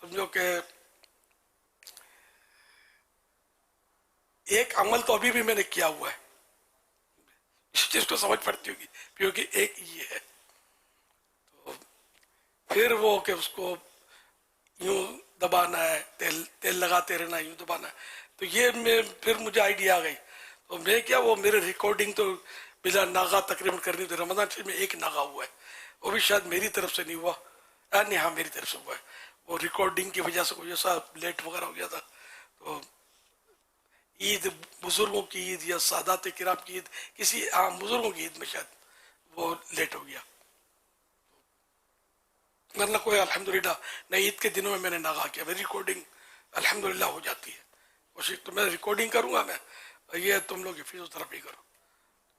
समझो कि एक अमल तो अभी भी मैंने किया हुआ है, इस चीज को समझ पड़ती होगी, क्योंकि एक ये है। तो फिर वो कि उसको यूं दबाना है, तेल तेल लगाते रहना, यूं दबाना है। तो ये मैं फिर मुझे आइडिया आ गई। तो मैं क्या, वो मेरे रिकॉर्डिंग तो बिना नागा तकरीबन करनी थी। रमजान शरीफ में एक नागा हुआ है, वो भी शायद मेरी तरफ से नहीं हुआ, नहीं हाँ मेरी तरफ से हुआ है। वो रिकॉर्डिंग की वजह से कोई ऐसा लेट वगैरह हो गया था। तो ईद, बुजुर्गों की ईद या सादात किराम की ईद, किसी आम बुजुर्गों की ईद में शायद वो लेट हो गया, वरना कोई अल्हम्दुलिल्लाह नहीं। ईद के दिनों में मैंने नागा किया, मेरी रिकॉर्डिंग अल्हम्दुलिल्लाह हो जाती है। कोशिश तो मैं रिकॉर्डिंग करूंगा, मैं ये तुम लोग फिजियोथेरेपी करो,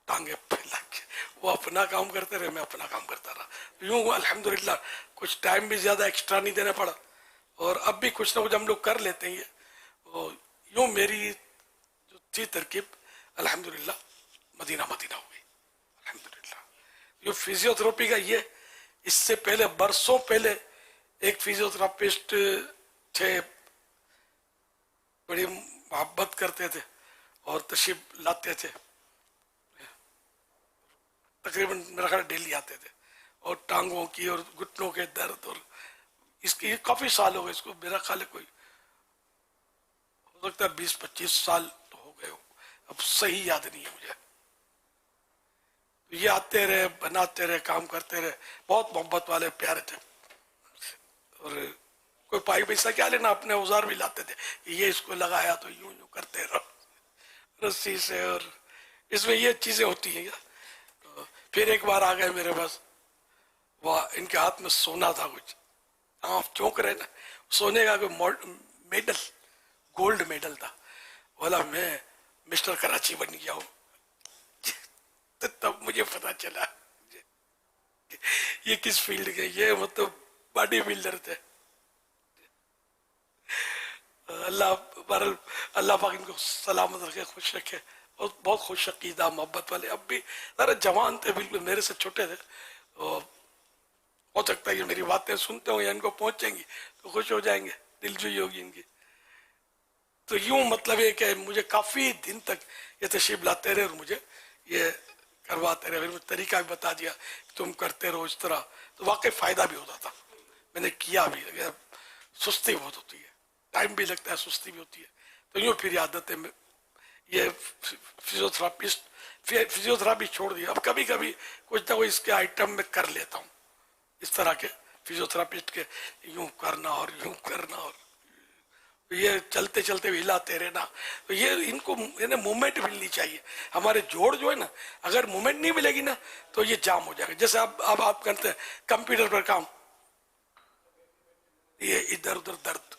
टांगे फैला के। वो अपना काम करते रहे, मैं अपना काम करता रहा। यूं अल्हम्दुलिल्लाह कुछ टाइम भी ज़्यादा एक्स्ट्रा नहीं देना पड़ा, और अब भी कुछ ना कुछ हम लोग कर लेते हैं। ये यूं मेरी जो थी तरकीब, अल्हम्दुलिल्लाह मदीना मदीना हो गई अल्हम्दुलिल्लाह। जो फिजियोथेरेपी का ये, इससे पहले बरसों पहले एक फिजियोथेरापिस्ट थे, बड़ी मोहब्बत करते थे और तशरीफ लाते थे, तकरीबन मेरा ख्याल डेली आते थे। और टांगों की और घुटनों के दर्द, और इसकी काफ़ी साल हो गए इसको, मेरा ख्याल है कोई हो सकता है 20-25 साल तो हो गए हो, अब सही याद नहीं है मुझे। तो ये आते रहे, बनाते रहे, काम करते रहे, बहुत मोहब्बत वाले प्यारे थे। और कोई पाई पैसा क्या लेना, अपने औजार भी लाते थे, ये इसको लगाया तो यूं यूं करते रहो रस्सी से, और इसमें ये चीज़ें होती हैं। तो फिर एक बार आ गए मेरे पास, वह इनके हाथ में सोना था कुछ, आप चौंक रहे ना, सोने का कोई मेडल, गोल्ड मेडल था। बोला मैं मिस्टर कराची बन गया हूँ। तो तब मुझे पता चला ये किस फील्ड के, ये मतलब बॉडी बिल्डर थे। अल्लाह पर, अल्लाह पाक इनको सलामत रखे, खुश रखे, और बहुत खुश अकीदा मोहब्बत वाले। अब भी अरे जवान थे, बिल्कुल मेरे से छोटे थे। तो हो सकता है ये मेरी बातें सुनते हो या इनको पहुंचेंगी तो खुश हो जाएंगे, दिलजुई होगी इनकी। तो यूं मतलब ये कि मुझे काफ़ी दिन तक ये तशरीफ लाते रहे और मुझे ये करवाते रहे। फिर मुझे तरीका भी बता दिया कि तुम करते रहो इस तरह, तो वाकई फ़ायदा भी होता था। मैंने किया भी, सुस्ती बहुत होती है, टाइम भी लगता है, सुस्ती भी होती है। तो यूँ फिर आदत है, ये फिजियोथेरापिस्ट, फिजियोथेरापी छोड़ दिया। अब कभी कभी कुछ ना कुछ इसके आइटम में कर लेता हूँ, इस तरह के फिजियोथेरापिस्ट के, यूं करना और यूं करना, और ये चलते चलते हिलाते रहना। तो ये इनको इन्हें मूवमेंट मिलनी चाहिए। हमारे जोड़ जो है ना, अगर मूवमेंट नहीं मिलेगी ना तो ये जाम हो जाएगा। जैसे अब आप करते हैं कंप्यूटर पर काम, ये इधर उधर दर्द,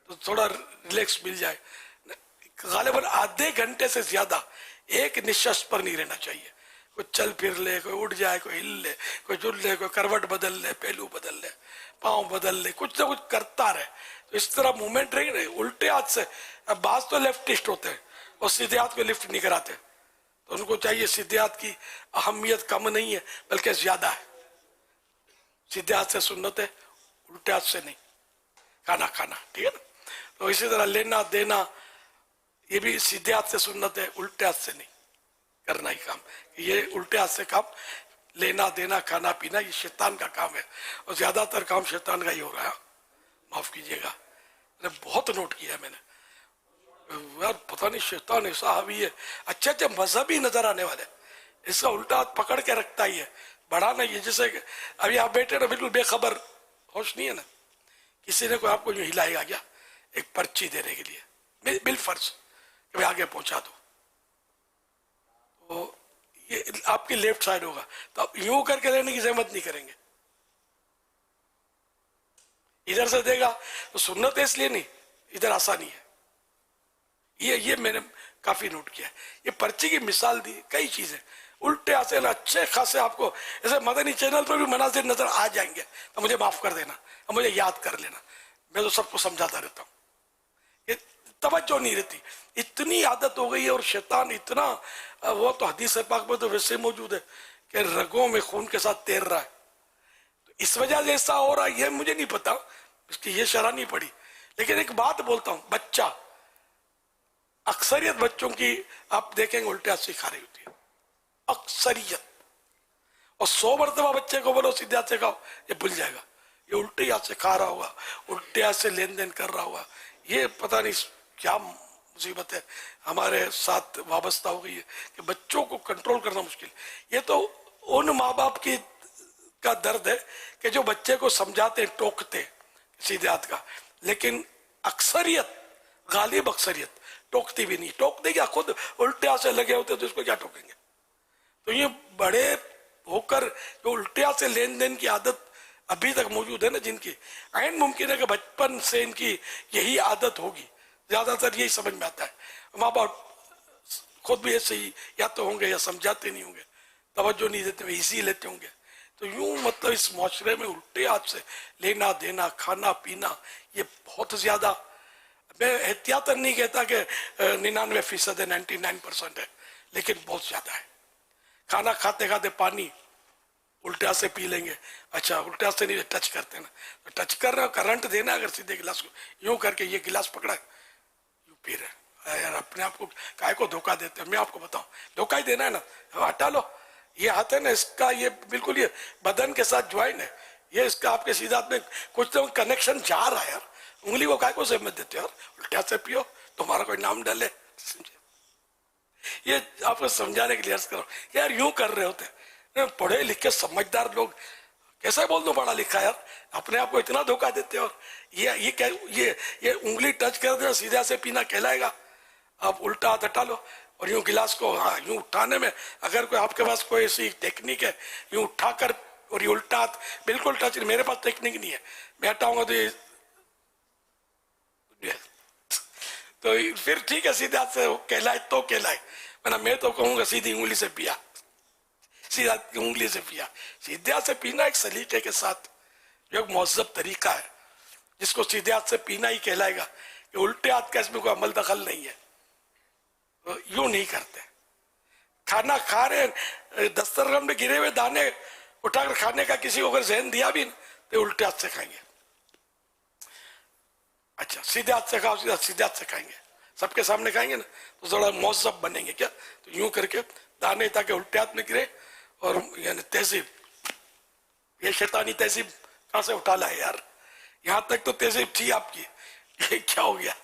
तो थोड़ा रिलैक्स मिल जाए। गालिबन आधे घंटे से ज्यादा एक निश्वास पर नहीं रहना चाहिए। कोई चल फिर ले, कोई उठ जाए, कोई हिल ले, कोई जुड़ ले, कोई करवट बदल ले, पहलू बदल ले, पाँव बदल ले, कुछ ना कुछ करता रहे। तो इस तरह मूवमेंट रहेगी ना। उल्टे हाथ से, अब बाज तो लेफ्टिस्ट होते हैं और सीधे हाथ को लिफ्ट नहीं कराते, तो उनको चाहिए, सीधे हाथ की अहमियत कम नहीं है बल्कि ज्यादा है। सीधे हाथ से सुन्नत है, उल्टे हाथ से नहीं। खाना खाना ठीक है ना। तो इसी तरह लेना देना, ये भी सीधे हाथ से सुन्नत है, उल्टे हाथ से नहीं करना ही काम। ये उल्टे हाथ से काम, लेना देना खाना पीना, ये शैतान का काम है, और ज्यादातर काम शैतान का ही हो रहा है, माफ कीजिएगा। मैंने बहुत नोट किया है मैंने, यार पता नहीं शैतान ऐसा हावी है। अच्छे अच्छे मजहबी नजर आने वाले, इसका उल्टा हाथ पकड़ के रखता ही है, बढ़ा नहीं है। जैसे अभी आप बैठे ना बिल्कुल बेखबर, होश नहीं है ना, किसी ने कोई आपको यूं हिलाएगा क्या एक पर्ची देने के लिए, बिल फर्ज कि आगे पहुंचा दो, तो ये आपकी लेफ्ट साइड होगा, तो आप यूं करके लेने की जहमत नहीं करेंगे। इधर से देगा तो सुन्नत है इसलिए नहीं, इधर आसानी है। ये मैंने काफी नोट किया है। ये पर्ची की मिसाल दी, कई चीजें उल्टे हाथ ना अच्छे खासे आपको ऐसे मदनी चैनल पर भी मनाजिर नजर आ जाएंगे, तो मुझे माफ कर देना और मुझे याद कर लेना, मैं तो सबको समझाता रहता हूँ। ये तवज्जो नहीं रहती, इतनी आदत हो गई है, और शैतान इतना, वो तो हदीस पाक में तो वैसे मौजूद है कि रगों में खून के साथ तैर रहा है। तो इस वजह से ऐसा हो रहा है, ये मुझे नहीं पता, इसकी ये शरह नहीं पड़ी। लेकिन एक बात बोलता हूं, बच्चा, अक्सरियत बच्चों की आप देखेंगे उल्टे हाथ से खा रही होती है, अक्सरियत। और 100 मरतबा बच्चे को बोलो सीधे हाथ से खाओ, ये भूल जाएगा, ये उल्टे हाथ से खा रहा होगा, उल्टे हाथ से लेन देन कर रहा होगा। ये पता नहीं क्या मुसीबत है हमारे साथ वाबस्ता हो गई है कि बच्चों को कंट्रोल करना मुश्किल। ये तो उन माँ बाप की का दर्द है कि जो बच्चे को समझाते टोकते सीधे हाथ का, लेकिन अक्सरियत, गालिब अक्सरियत टोकती भी नहीं। टोक देगी, खुद उल्टे हाथ से लगे होते तो इसको क्या टोकेंगे। तो ये बड़े होकर जो उल्टे हाथ से लेन देन की आदत अभी तक मौजूद है ना जिनकी, ऐन मुमकिन है कि बचपन से इनकी यही आदत होगी। ज्यादातर यही समझ में आता है, माँ बाप खुद भी ऐसे ही या तो होंगे या समझाते नहीं होंगे, तवज्जो नहीं देते, इसी लेते होंगे। तो यूं मतलब इस माशरे में उल्टे हाथ से लेना देना, खाना पीना, ये बहुत ज्यादा, मैं एहतियातन नहीं कहता कि 99% है, 99% है, लेकिन बहुत ज्यादा है। खाना खाते खाते पानी उल्टे हाथ से पी लेंगे, अच्छा उल्टे हाथ से नहीं टच करते ना, तो टच कर रहे हो, करंट देना अगर सीधे गिलास को यूं करके, ये गिलास पकड़ा यूं पी रहे यार, अपने आप को काय को धोखा देते हैं। मैं आपको बताऊं, धोखा ही देना है ना, हटा लो। ये हाथ है ना इसका, ये बिल्कुल ये बदन के साथ ज्वाइन है, ये इसका आपके सीधे हाथ में कुछ तो कनेक्शन जा रहा है यार। उंगली को काय को सहमत देते हो यार, उल्टे हाथ से पियो, तुम्हारा कोई नाम डाले। ये आपको समझाने के लिए अर्ज करो यार, यूं कर रहे होते पढ़े लिखे समझदार लोग, कैसे बोल दो पढ़ा लिखा यार, अपने आप को इतना धोखा देते हो। और ये क्या, ये उंगली टच कर दे सीधे से पीना कहलाएगा। आप उल्टा हाथ हटा लो और यूं गिलास को, हाँ यूं उठाने में अगर कोई आपके पास कोई ऐसी टेक्निक है, यूं उठाकर और ये उल्टा हाथ बिल्कुल टच, मेरे पास टेक्निक नहीं है, मैं हटाऊंगा तो ये तो फिर ठीक है, सीधे हाथ से कहलाए तो कहलाए, वरना मैं तो कहूंगा सीधी उंगली से पिया, सीधा उंगली से पिया। सीधे हाथ से पीना एक सलीके के साथ, जो एक महज़ब तरीका है, जिसको सीधे हाथ से पीना ही कहलाएगा, कि उल्टे हाथ का इसमें कोई अमल दखल नहीं है। तो यूं नहीं करते, खाना खा रहे दस्तरखान में गिरे हुए दाने उठाकर खाने का किसी को अगर जहन दिया भी तो उल्टे हाथ से खाएंगे। अच्छा सीधे हाथ से खाओ, सीधे हाथ से खाएंगे, सबके सामने खाएंगे ना, तो थोड़ा महज़ब बनेंगे क्या, तो यूं करके दाने ताकि उल्टे हाथ में गिरे। और यानी तहजीब, ये शैतानी तहजीब कहां से उठा लाए यार, यहां तक तो तहजीब थी आपकी, ये क्या हो गया,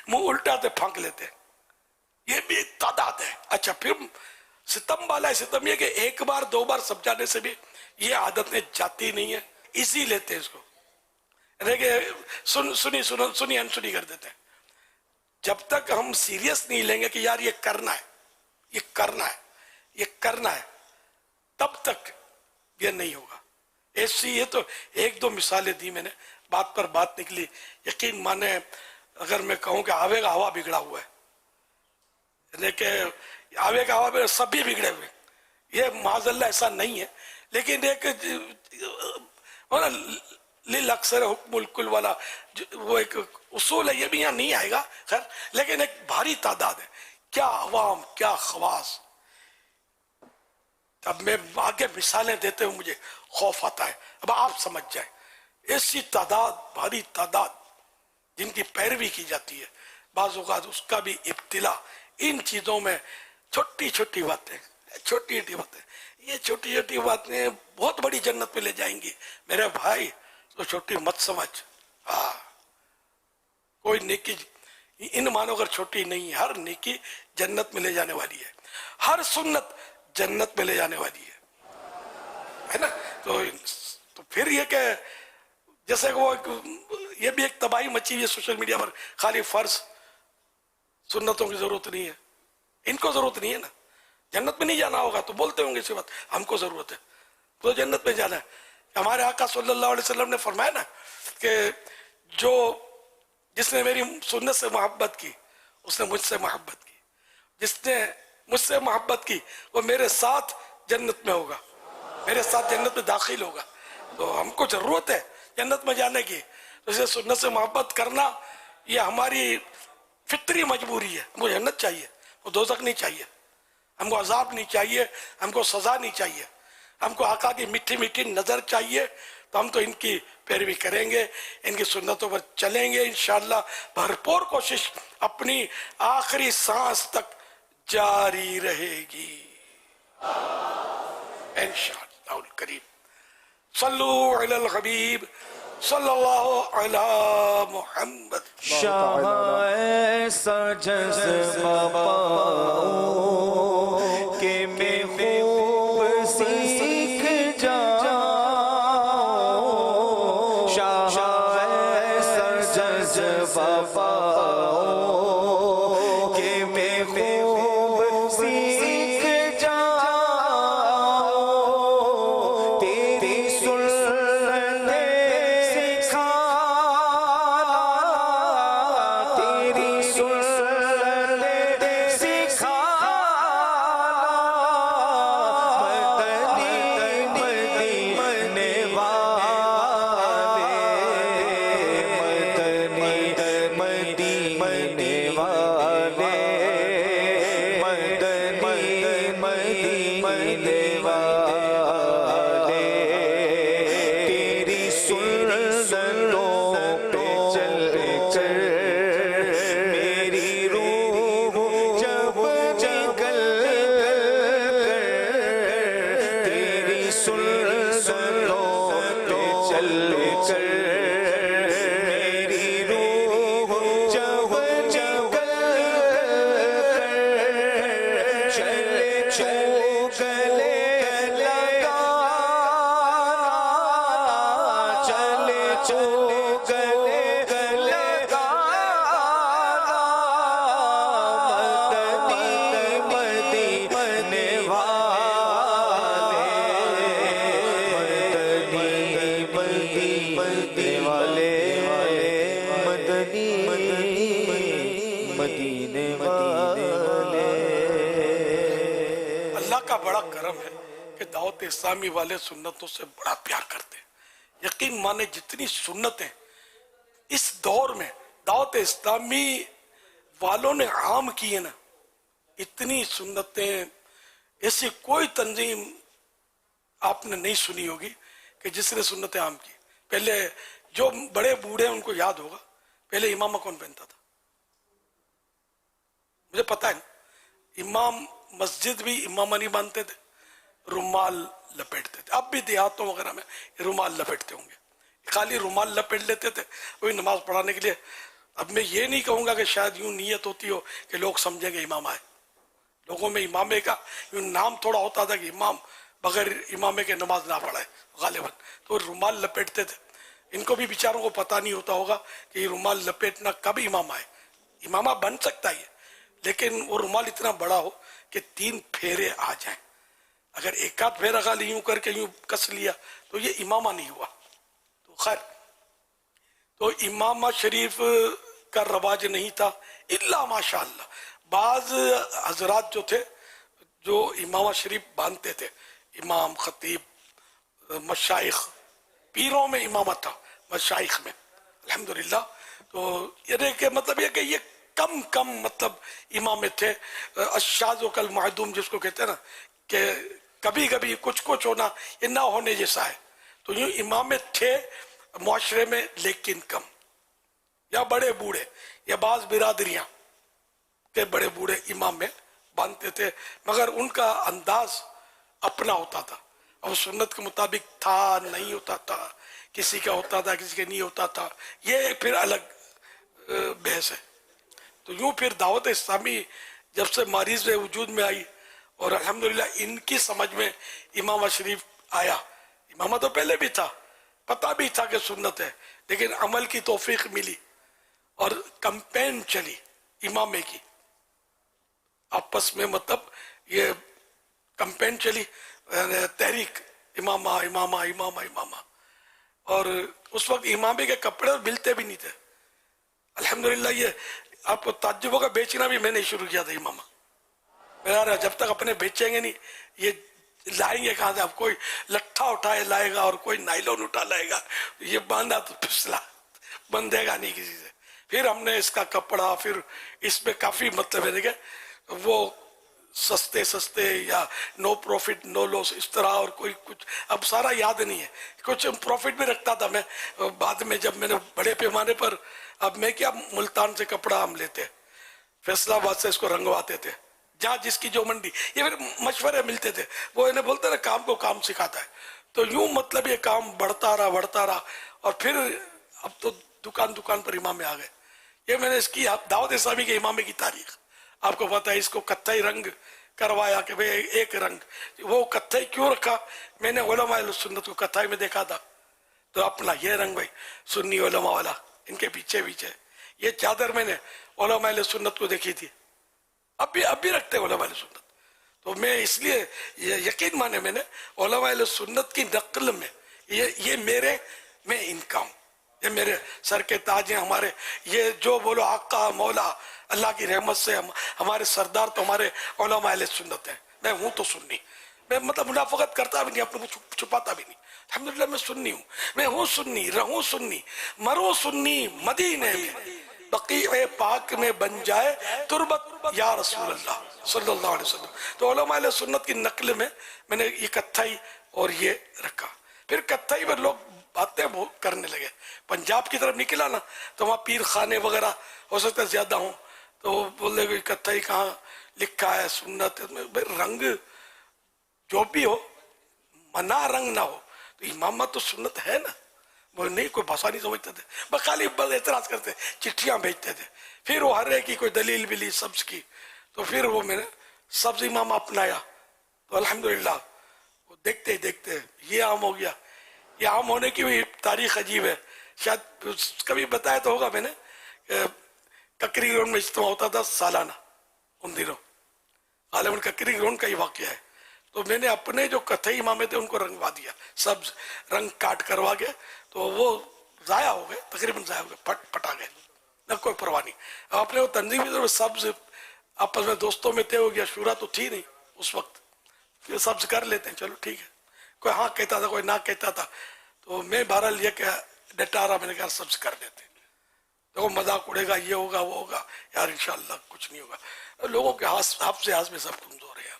मुंह उल्टे हाथ फांक लेते, ये भी एक तादाद है। अच्छा फिर सितम वाला है, सितम ये कि एक बार दो बार समझाने से भी ये आदतें जाती नहीं है, इसी लेते हैं इसको, सुनी अनसुनी कर देते हैं। जब तक हम सीरियस नहीं लेंगे कि यार ये करना है, ये करना है, ये करना है, तब तक ये नहीं होगा। ऐसी ये तो एक दो मिसालें दी मैंने, बात पर बात निकली। यकीन माने अगर मैं कहूं कि आवे का हवा बिगड़ा हुआ है, लेकिन आवे का हवा में सभी बिगड़े हुए, ये माज़ल्ला ऐसा नहीं है, लेकिन एक लिल अक्सर हुक्मुल कुल वाला वो एक उसूल है, ये भी यहाँ नहीं आएगा खैर, लेकिन एक भारी तादाद है। क्या अवाम, क्या खवास। अब मैं आगे मिसालें देते हुए मुझे खौफ आता है, अब आप समझ जाए, ऐसी तादाद, भारी तादाद जिनकी पैरवी की जाती है, बाज़ औक़ात उसका भी इब्तिला इन चीजों में, छोटी छोटी बातें, छोटी छोटी बातें, ये छोटी छोटी बातें बहुत बड़ी जन्नत में ले जाएंगी मेरे भाई, तो छोटी मत समझ। हाँ कोई नेकी इन मानो अगर छोटी नहीं है, हर नेकी जन्नत में ले जाने वाली है, हर सुन्नत जन्नत में ले जाने वाली है ना। तो फिर ये क्या, जैसे वो ये भी एक तबाही मची हुई है सोशल मीडिया पर, खाली फर्ज सुन्नतों की जरूरत नहीं है, इनको जरूरत नहीं है ना, जन्नत में नहीं जाना होगा तो बोलते होंगे इसी बात, हमको जरूरत है तो जन्नत में जाना है। हमारे आका सल्लल्लाहु अलैहि वसल्लम ने फरमाया ना कि जो जिसने मेरी सुन्नत से मोहब्बत की उसने मुझसे मोहब्बत की, जिसने मुझसे मोहब्बत की वो मेरे साथ जन्नत में होगा, मेरे साथ जन्नत में दाखिल होगा। तो हमको जरूरत है जन्नत में जाने की, तो इसे सुन्नत से मोहब्बत करना ये हमारी फितरी मजबूरी है। हमको जन्नत चाहिए, वो दोज़ख नहीं चाहिए, हमको अजाब नहीं चाहिए, हमको सजा नहीं चाहिए, हमको आका की मीठी मीठी नजर चाहिए, तो हम तो इनकी पैरवी करेंगे, इनकी सुन्नतों पर चलेंगे इंशाअल्लाह। भरपूर कोशिश अपनी आखिरी सांस तक जारी रहेगी इंशाअल्लाह करीम। सल्लु अलल हबीब सल्लल्लाहु अला मुहम्मद। शाह सजस पाऊं के मैं खूब सीख जाऊं, शाह सजस पाऊं के मैं खूब सीख जाऊं, तेरी का बड़ा करम है कि दावत इस्लामी वाले सुन्नतों से बड़ा प्यार करते हैं। यकीन माने जितनी सुन्नतें इस दौर में दावत इस्लामी वालों ने आम की है ना, इतनी सुन्नतें ऐसी कोई तंजीम आपने नहीं सुनी होगी कि जिसने सुन्नतें आम की। पहले जो बड़े बूढ़े उनको याद होगा, पहले इमामा कौन पहनता था? मुझे पता है, इमाम मस्जिद भी इमामा नहीं बांधते थे, रुमाल लपेटते थे। अब भी देहातों वगैरह में रुमाल लपेटते होंगे, खाली रुमाल लपेट लेते थे वही नमाज पढ़ाने के लिए। अब मैं ये नहीं कहूंगा कि शायद यूं नीयत होती हो कि लोग समझेंगे इमाम आए। लोगों में इमामे का यूं नाम थोड़ा होता था कि इमाम बगैर इमामे के नमाज ना पढ़ाए गालिबन, तो रुमाल लपेटते थे। इनको भी बेचारों को पता नहीं होता होगा कि ये रुमाल लपेटना कब इमाम आए। इमामा बन सकता है लेकिन वो रुमाल इतना बड़ा हो कि 3 फेरे आ जाएं। अगर एक आध फेरा खाली यूं करके यूं कस लिया तो ये इमामा नहीं हुआ। तो खैर, तो इमामा शरीफ का रवाज नहीं था इल्ला माशाअल्लाह। बाज हजरात जो थे जो इमामा शरीफ बांधते थे, इमाम खतीब मशाइख, पीरों में इमामा था, मशाइख में अल्हम्दुलिल्लाह। तो ये के मतलब ये कि ये कम कम मतलब इमाम थे। अशाज़ुकल मादूम जिसको कहते हैं ना, कि कभी कभी कुछ कुछ होना ये ना होने जैसा है। तो यूं इमाम थे मुआशरे में लेकिन कम, या बड़े बूढ़े या बाज बिरादरियां के बड़े बूढ़े इमाम में बांधते थे, मगर उनका अंदाज अपना होता था। अब सुन्नत के मुताबिक था नहीं होता था, किसी का होता था किसी का नहीं होता था, ये फिर अलग बहस है। तो यूं फिर दावत इस्लामी जब से मारीज में वजूद में आई और अल्हम्दुलिल्लाह इनकी समझ में इमामा शरीफ आया। इमामा तो पहले भी था, पता भी था कि सुन्नत है, लेकिन अमल की तौफीक मिली और कंपेन चली इमामे की आपस में। मतलब ये कंपेन चली, तहरीक इमामा इमामा इमामा इमामा। और उस वक्त इमामे के कपड़े मिलते भी नहीं थे अल्हम्दुलिल्लाह। ये आपको ताज्जुबों का बेचना भी मैंने शुरू किया था इमामा। यार जब तक अपने बेचेंगे नहीं ये लाएंगे कहाँ से? अब कोई लट्ठा उठाए लाएगा और कोई नाइलॉन उठा लाएगा, ये बांधा तो फिसला, बंधेगा नहीं किसी से। फिर हमने इसका कपड़ा, फिर इसमें काफी मतलब है कि वो सस्ते सस्ते या नो प्रॉफिट नो लॉस इस तरह, और कोई कुछ अब सारा याद नहीं है। कुछ प्रॉफिट भी रखता था मैं बाद में, जब मैंने बड़े पैमाने पर, अब मैं क्या, मुल्तान से कपड़ा हम लेते, फैसलाबाद से इसको रंगवाते थे, जहाँ जिसकी जो मंडी, ये फिर मशवरे मिलते थे। वो इन्हें बोलते ना, काम को काम सिखाता है। तो यूं मतलब ये काम बढ़ता रहा, और फिर अब तो दुकान दुकान पर इमामे आ गए। ये मैंने इसकी दावत इस्लामी के इमामे की तारीख आपको पता है। इसको कत्थई रंग करवाया कि भाई एक रंग, वो कत्थई क्यों रखा, मैंने उलमा सुन्नत को कत्थई में देखा था, तो अपना ये रंग भाई सुन्नी उलमा वाला, इनके पीछे पीछे ये चादर मैंने उलमा सुन्नत को देखी थी, अब भी रखते उलमा सुन्नत। तो मैं इसलिए ये यकीन माने, मैंने उलमा सुन्नत की नकल में ये मेरे में इनका हूँ, ये मेरे सर के ताज हैं हमारे। ये जो बोलो आका मौला अल्लाह की रहमत से हमारे सरदार तो हमारे उलमा अहले सुन्नत हैं। मैं हूँ तो सुन्नी, मैं मतलब मुनाफकत करता भी नहीं, अपने को छुपाता भी नहीं। अल्हम्दुलिल्लाह मैं सुन्नी हूँ, मैं हूँ सुन्नी, रहूँ सुन्नी, मरो सुन्नी, मदीने में बक़ी पाक में बन जाए तुरबत या रसूल अल्लाह सल्लल्लाहु अलैहि वसल्लम। तो उलमा अहले सुन्नत की नकल में मैंने ये कत्थई और ये रखा। फिर कत्थई पर लोग बातें करने लगे। पंजाब की तरफ निकला ना, तो वहाँ पीर खाने वगैरह हो सकता है ज्यादा हो, तो बोले कत्थई कहाँ लिखा है सुन्नत में, रंग जो भी हो, मना रंग ना हो, तो इमामत तो सुन्नत है ना। वो नहीं, कोई भाषा नहीं समझते थे, बस खाली बस एतराज करते, चिट्ठियां भेजते थे। फिर वो हर एक की कोई दलील मिली सब्ज की, तो फिर वो मैंने सब्ज इमाम अपनाया। तो अल्हम्दुलिल्लाह वो देखते ही देखते ये आम हो गया। ये आम होने की भी तारीख अजीब है, शायद कभी बताया तो होगा मैंने। ककरी ग्राउंड में इज्तिमा होता था सालाना, उन दिनों गालिबन ककरी ग्राउंड का ही वाक़या है। तो मैंने अपने जो कत्थई इमामे थे उनको रंगवा दिया, सब्ज रंग काट करवा के, तो वो जाया हो गए, तकरीबन जाया हो गए, पटा गए, न कोई परवाह नहीं। अपने वो तंजीम सब्ज आपस में दोस्तों में तय हो गया, शूरा तो थी नहीं उस वक्त, फिर सब्ज कर लेते हैं, चलो ठीक है। कोई हाँ कहता था, कोई ना कहता था, तो मैं बहरहाल ये क्या डटा रहा, मैंने कहा सब्ज कर देते, तो मजाक उड़ेगा, ये होगा वो होगा, यार इंशाल्लाह कुछ नहीं होगा। लोगों के हाथ से हाथ में सब कमजोर है यार।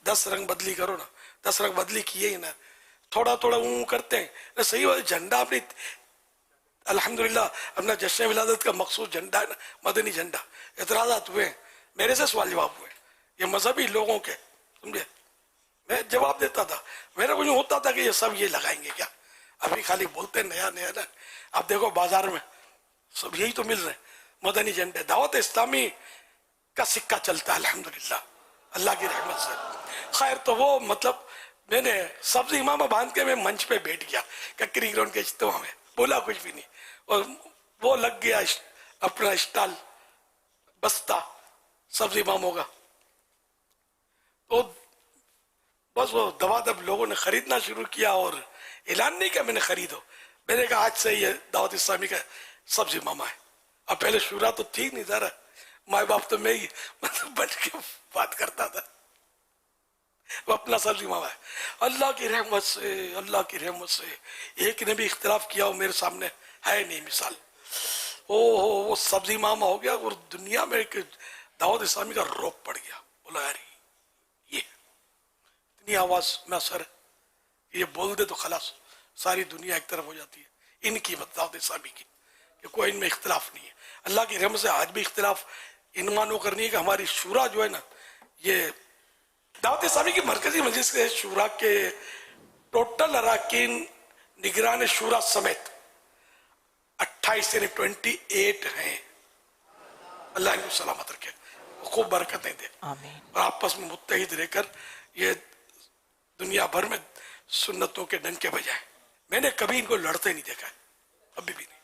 10 रंग बदली करो ना, 10 रंग बदली किए ही ना, थोड़ा थोड़ा ऊँ करते हैं ना। सही बात, झंडा अपनी अल्हम्दुलिल्लाह अपना जश्न विलादत का मकसूद झंडा है ना, मदनी झंडा। एतराज़ात हुए, मेरे से सवाल जवाब हुए, ये मजहबी लोगों के, समझे। मैं जवाब देता था, मेरे को यूँ होता था कि ये सब ये लगाएंगे क्या, अभी खाली बोलते नया नया ना। अब देखो बाजार में सब यही तो मिल रहे, मदनी झंडे। दावत इस्लामी का सिक्का चलता है अल्हम्दुलिल्लाह, अल्लाह की रहमत से। खैर, तो वो मतलब मैंने सब्जी इमामा बांध के मैं मंच पे बैठ गया ककरी ग्राउंड के इज्तिमा में, बोला कुछ भी नहीं, और वो लग गया अपना स्टॉल, बस्ता सब्जी इमाम होगा। तो बस वो दबादब लोगों ने खरीदना शुरू किया, और ऐलान नहीं किया मैंने खरीदो, मैंने कहा आज से ये दावत इस्लामी का सब्जी मामा है। अब पहले शुरा तो ठीक नहीं था, माए बाप तो मैं ही मतलब बच के बात करता था, वो अपना सब्जी मामा है। अल्लाह की रहमत से, अल्लाह की रहमत से एक ने भी इख्तिलाफ किया हो मेरे सामने है नहीं मिसाल। वो सब्जी मामा हो गया, और दुनिया में एक दावत इस्लामी का रोक पड़ गया। बोला यार ये इतनी आवाज में असर, ये बोल दे तो खलास सारी दुनिया एक तरफ हो जाती है। इनकी दावत इस्लामी की कि कोई इनमें इख्तिलाफ नहीं है। अल्लाह की रहमत से आज भी इख्तिलाफ इन मानों करनी है कि हमारी शूरा जो है ना, ये दावत इस्लामी की मरकजी मजलिस के शूरा के टोटल अराकीन निगरान शूरा समेत 28 यानी 28 हैं। अल्लाह इनको सलामत रखे, खूब बरकतें दे, और आपस में मुत्तहिद रहकर ये दुनिया भर में सुन्नतों के डंके बजाए। मैंने कभी इनको लड़ते नहीं देखा है, अभी भी नहीं।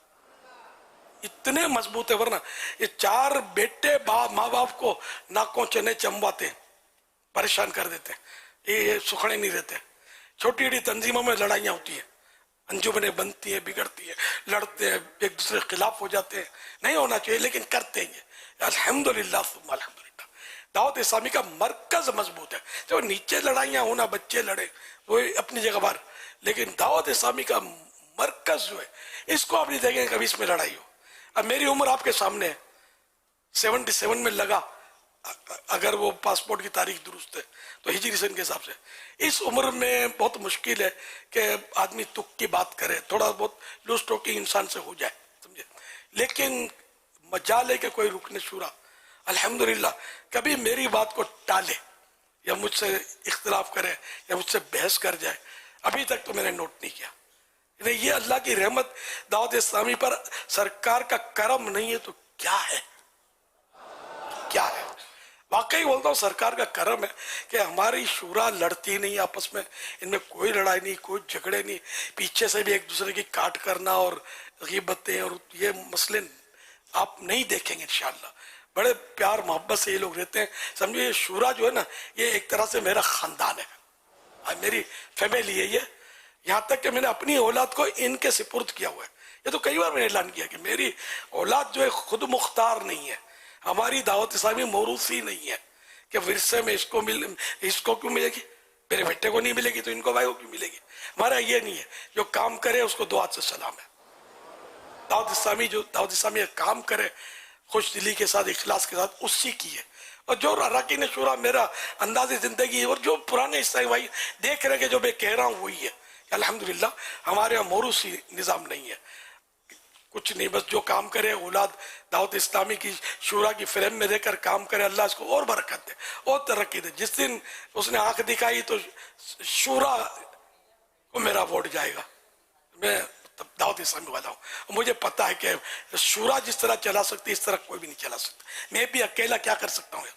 इतने मजबूत है, वरना ये 4 बेटे माँ बाप को नाकों चने चमवाते, परेशान कर देते, ये सुखड़े नहीं रहते। छोटी छोटी तंजीमों में लड़ाइयाँ होती है, अंजुमनें बनती है, बिगड़ती है, लड़ते हैं, एक दूसरे के खिलाफ हो जाते हैं। नहीं होना चाहिए लेकिन करते हैं। अल्हम्दुलिल्लाह सुम्मा अल्हम्दुलिल्लाह, दावत इस्लामी का मरकज मजबूत है। जो नीचे लड़ाइयाँ होना, बच्चे लड़े, वो अपनी जगह पर, लेकिन दावत इस्लामी का मरकज जो है, इसको आप नहीं देखेंगे कभी इसमें लड़ाई हो। अब मेरी उम्र आपके सामने है, 77 में लगा, अगर वो पासपोर्ट की तारीख दुरुस्त है तो हिजरी सन के हिसाब से इस उम्र में बहुत मुश्किल है कि आदमी तुक की बात करे, थोड़ा बहुत लूज टॉकिंग इंसान से हो जाए, समझे। लेकिन मजाल है कि कोई रुकने शुरा अल्हम्दुलिल्लाह कभी मेरी बात को टाले या मुझसे इख्तिलाफ करे या मुझसे बहस कर जाए, अभी तक तो मैंने नोट नहीं किया। नहीं, ये अल्लाह की रहमत दावत इस्लामी पर सरकार का करम नहीं है तो क्या है, क्या है। वाकई बोलता हूँ सरकार का करम है कि हमारी शूरा लड़ती नहीं आपस में, इनमें कोई लड़ाई नहीं, कोई झगड़े नहीं, पीछे से भी एक दूसरे की काट करना और ग़ीबतें और ये मसले आप नहीं देखेंगे इंशाअल्लाह। बड़े प्यार मोहब्बत से ये लोग रहते हैं। समझो ये शूरा जो है ना, ये एक तरह से मेरा खानदान है, मेरी फैमिली है ये। यहाँ तक कि मैंने अपनी औलाद को इनके सिपुर्द किया हुआ है। ये तो कई बार मैंने ऐलान किया कि मेरी औलाद जो है खुद मुख्तार नहीं है, हमारी दावत इस्लामी मौरूसी नहीं है कि विरसे में इसको क्यों मिलेगी, मेरे बेटे को नहीं मिलेगी तो इनको भाई को क्यों मिलेगी। हमारा ये नहीं है, जो काम करे उसको दुआ से सलाम है। दावत इस्लामी काम करे खुश दिली के साथ, इखलास के साथ, उसी की है। और जो अरकान शूरा मेरा अंदाज़ जिंदगी और जो पुराने हिस्सा भाई देख रहे कि जो मैं कह रहा हूँ वही है। अल्हम्दुलिल्लाह हमारे यहाँ मौरूसी निज़ाम नहीं है, कुछ नहीं, बस जो काम करे औलाद दावत इस्लामी की शूरा की फ्रेम में रहकर काम करे, अल्लाह इसको और बरकत दे और तरक्की दे। जिस दिन उसने आंख दिखाई तो शूरा को मेरा वोट जाएगा, मैं दावत इस्लामी वाला हूँ। मुझे पता है कि शूरा जिस तरह चला सकती इस तरह कोई भी नहीं चला सकता। मैं भी अकेला क्या कर सकता हूँ,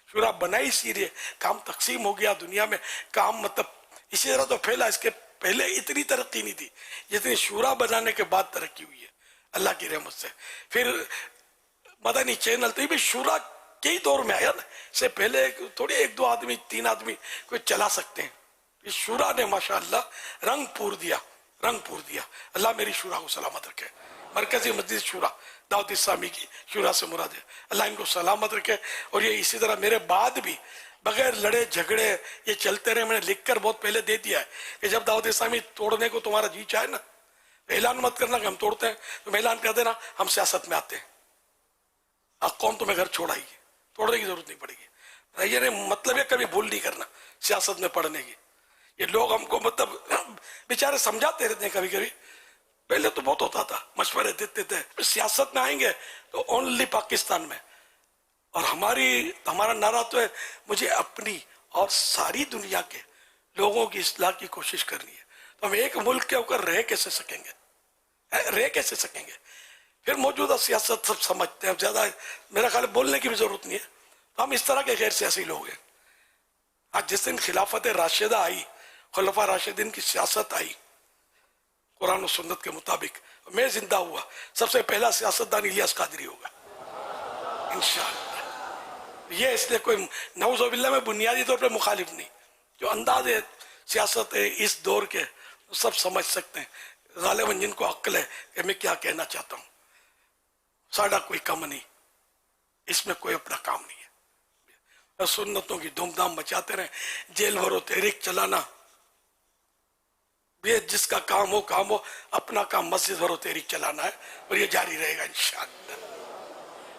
शूरा बनाई इसीलिए, काम तकसीम हो गया दुनिया में, काम मतलब इसी तरह तो फैला। इसके पहले इतनी तरक्की नहीं थी जितनी शूरा बनाने के बाद तरक्की हुई है अल्लाह की रहमत से। फिर मदनी चैनल तो ये भी शूरा के ही दौर में आया ना, इससे पहले थोड़ी एक दो आदमी तीन आदमी कोई चला सकते हैं। इस शूरा ने माशाअल्लाह रंग पूर दिया। अल्लाह मेरी शूरा को सलामत रखे। मरकजी मस्जिद शूरा दावत इस्लामी की शूरा से मुराद है, अल्लाह इनको सलामत रखे। और ये इसी तरह मेरे बाद भी बगैर लड़े झगड़े ये चलते रहे। मैंने लिखकर बहुत पहले दे दिया है कि जब दावत इस्लामी तोड़ने को तुम्हारा जी चाहे ना, ऐलान मत करना कि हम तोड़ते हैं, तुम ऐलान कर देना हम सियासत में आते हैं, अब कौन तुम्हें घर छोड़ाएगी, तोड़ने की जरूरत नहीं पड़ेगी। ये मतलब है कभी भूल नहीं करना सियासत में पढ़ने की। ये लोग हमको मतलब बेचारे समझाते रहते हैं कभी कभी, पहले तो बहुत होता था, मशवरे देते थे। सियासत में आएंगे तो ओनली पाकिस्तान में, और हमारा नारा तो है मुझे अपनी और सारी दुनिया के लोगों की इस्लाह की कोशिश करनी है। तो हम एक मुल्क के ऊपर रह कैसे सकेंगे। फिर मौजूदा सियासत सब समझते हैं, ज्यादा मेरा ख्याल बोलने की भी जरूरत नहीं है। तो हम इस तरह के गैर सियासी लोग हैं। आज जिस दिन खिलाफत राशिदा आई, खुलफा राशिदीन की सियासत आई कुरान और सुन्नत के मुताबिक, मैं जिंदा हुआ सबसे पहला सियासतदान इलियास कादरी होगा इंशाअल्लाह। ये इसलिए कोई नऊज़ुबिल्लाह में बुनियादी तौर पर मुखालिफ नहीं, जो अंदाज है सियासत है इस दौर के सब समझ सकते हैं। गालिबन जिनको अक्ल है कि मैं क्या कहना चाहता हूँ, साड़ा कोई कम नहीं, इसमें कोई अपना काम नहीं है। सुन्नतों की धूमधाम मचाते रहे, जेल भरो तहरीक चलाना, ये जिसका काम हो, अपना काम मस्जिद भरो तहरीक चलाना है और ये जारी रहेगा इंशाअल्लाह।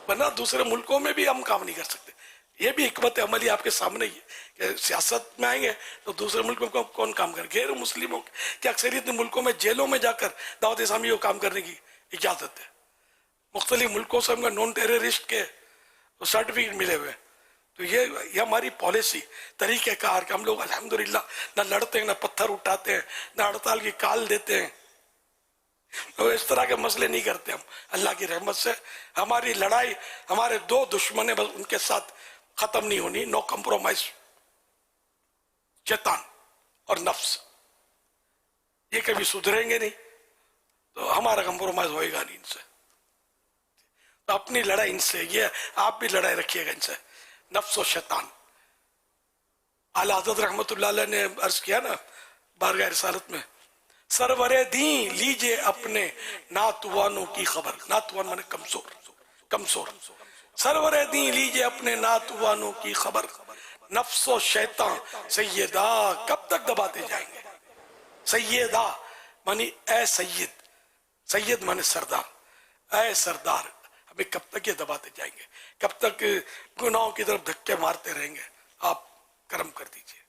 वरना दूसरे मुल्कों में भी हम काम नहीं कर सकते। ये भी हिकमत अमली आपके सामने ही है कि सियासत में आएंगे तो दूसरे मुल्कों में कौन काम करे। गैर मुस्लिमों के अक्सरियत मुल्कों में जेलों में जाकर दावत इस्लामी को काम करने की इजाजत है। मुख्तलिफ मुल्कों से हमको नॉन टेररिस्ट के सर्टिफिकेट मिले हुए। तो ये हमारी पॉलिसी तरीक़ेकार कि हम लोग अल्हम्दुलिल्लाह न लड़ते हैं, न पत्थर उठाते हैं, न हड़ताल की काल देते हैं, तो इस तरह के मसले नहीं करते हम। अल्लाह की रहमत से हमारी लड़ाई, हमारे दो दुश्मन है, बस उनके साथ खत्म नहीं होनी। नो कंप्रोमाइज, शैतान और नफ्स, ये कभी सुधरेंगे नहीं तो हमारा कंप्रोमाइज होएगा नहीं इनसे। तो अपनी लड़ाई इनसे, ये आप भी लड़ाई रखिएगा इनसे, नफ्स और शैतान। आला हज़रत रहमतुल्लाह अलैह ने अर्ज किया ना बारगाह रिसालत में, सरवरे दी लीजिए अपने नातवानों की खबर। नातवान माने कमजोर। सरवरे दी लीजिए अपने नातवानों की खबर, नफ्सो शैतान सैयदा कब तक दबाते जाएंगे। सैयदा मानी ए सैयद, सैयद माने सरदार, ए सरदार हमें कब तक ये दबाते जाएंगे, कब तक गुनाहों की तरफ धक्के मारते रहेंगे? आप कर्म कर दीजिए।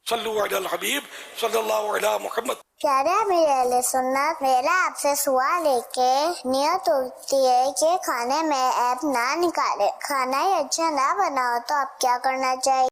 सल्लु अलल हबीब सल्लल्लाहु अलैहि मुहम्मद। प्यारे अमीर अहले सुन्नत, मेरा आपसे सवाल है कि नियत होती है कि खाने में ऐब ना निकाले, खाना ही अच्छा ना बना हो तो आप क्या करना चाहिए?